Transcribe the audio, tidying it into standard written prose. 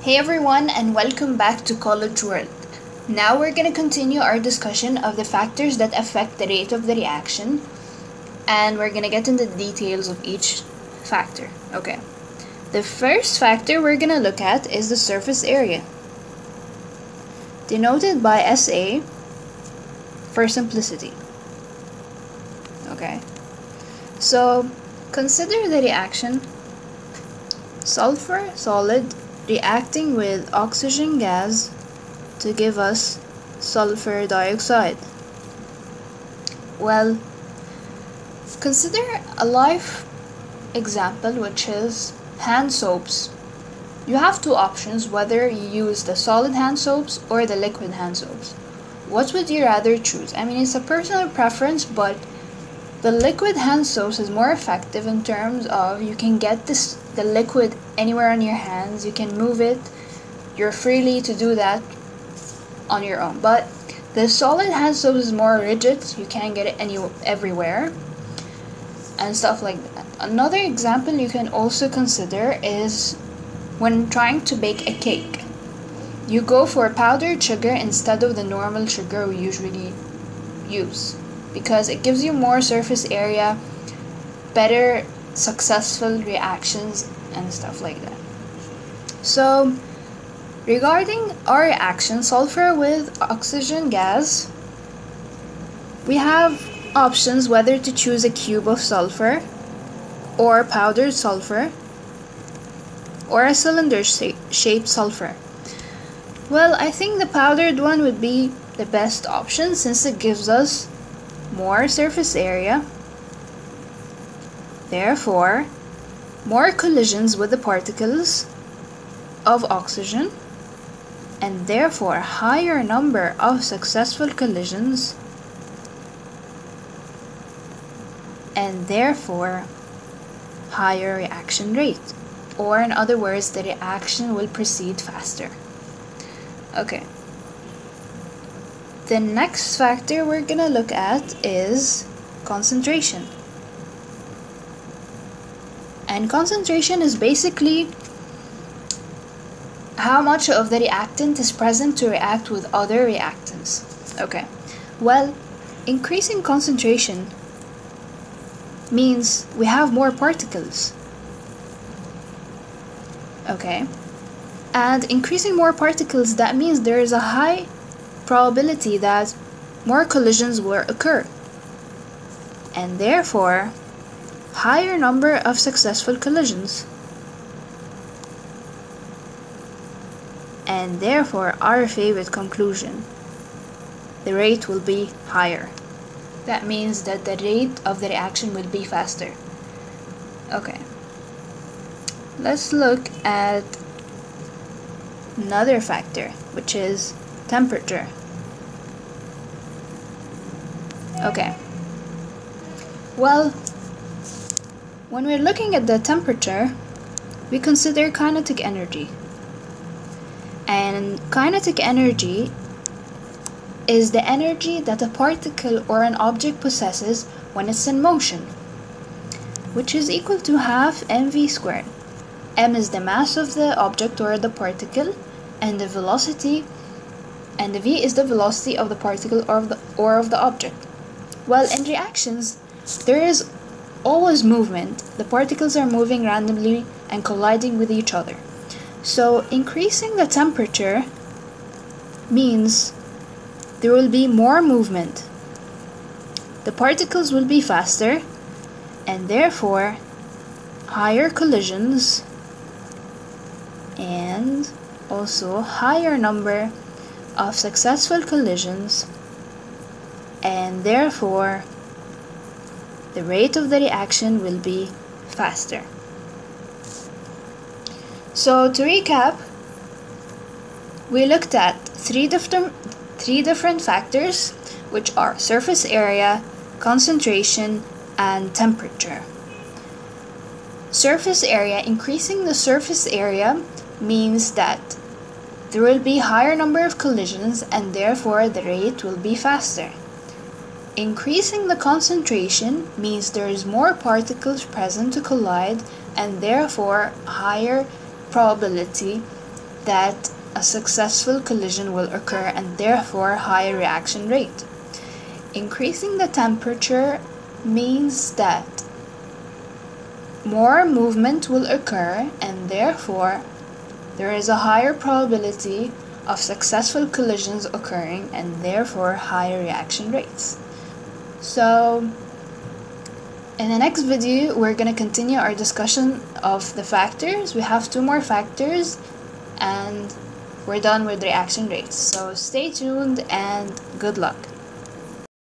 Hey everyone, and welcome back to College World. Now we're going to continue our discussion of the factors that affect the rate of the reaction, and we're going to get into the details of each factor. Okay. The first factor we're going to look at is the surface area, denoted by SA for simplicity. Okay. So, consider the reaction sulfur solid reacting with oxygen gas to give us sulfur dioxide. Well, consider a life example, which is hand soaps. You have two options whether you use the solid hand soaps or the liquid hand soaps. What would you rather choose? I mean, it's a personal preference, but the liquid hand soaps is more effective in terms of you can get the liquid anywhere on your hands. You can move it. You're freely to do that on your own. But the solid hand soap is more rigid. You can't get it everywhere and stuff like that. Another example you can also consider is when trying to bake a cake. You go for powdered sugar instead of the normal sugar we usually use, because it gives you more surface area, better successful reactions and stuff like that. So regarding our reaction sulfur with oxygen gas, we have options whether to choose a cube of sulfur or powdered sulfur or a cylinder shaped sulfur. Well, I think the powdered one would be the best option since it gives us more surface area, therefore more collisions with the particles of oxygen, and therefore higher number of successful collisions, and therefore higher reaction rate, or in other words, the reaction will proceed faster. Okay. The next factor we're gonna look at is concentration. And concentration is basically how much of the reactant is present to react with other reactants. Okay. Well, increasing concentration means we have more particles. Okay. And increasing more particles, that means there is a high probability that more collisions will occur, and therefore higher number of successful collisions, and therefore our favorite conclusion, the rate will be higher. That means that the rate of the reaction will be faster. Okay, let's look at another factor, which is temperature. Okay. Well, when we're looking at the temperature, we consider kinetic energy. And kinetic energy is the energy that a particle or an object possesses when it's in motion, which is equal to half mv squared. M is the mass of the object or the particle, and the velocity, and the v is the velocity of the particle or of the object. Well, in reactions, there is always movement. The particles are moving randomly and colliding with each other. So increasing the temperature means there will be more movement. The particles will be faster, and therefore higher collisions, and also higher number of successful collisions, and therefore the rate of the reaction will be faster. So to recap, we looked at three different factors, which are surface area, concentration, and temperature. Surface area, increasing the surface area means that there will be higher number of collisions and therefore the rate will be faster. Increasing the concentration means there is more particles present to collide and therefore higher probability that a successful collision will occur and therefore higher reaction rate. Increasing the temperature means that more movement will occur and therefore there is a higher probability of successful collisions occurring and therefore higher reaction rates. So in the next video we're going to continue our discussion of the factors. We have 2 more factors and we're done with reaction rates. So stay tuned and good luck.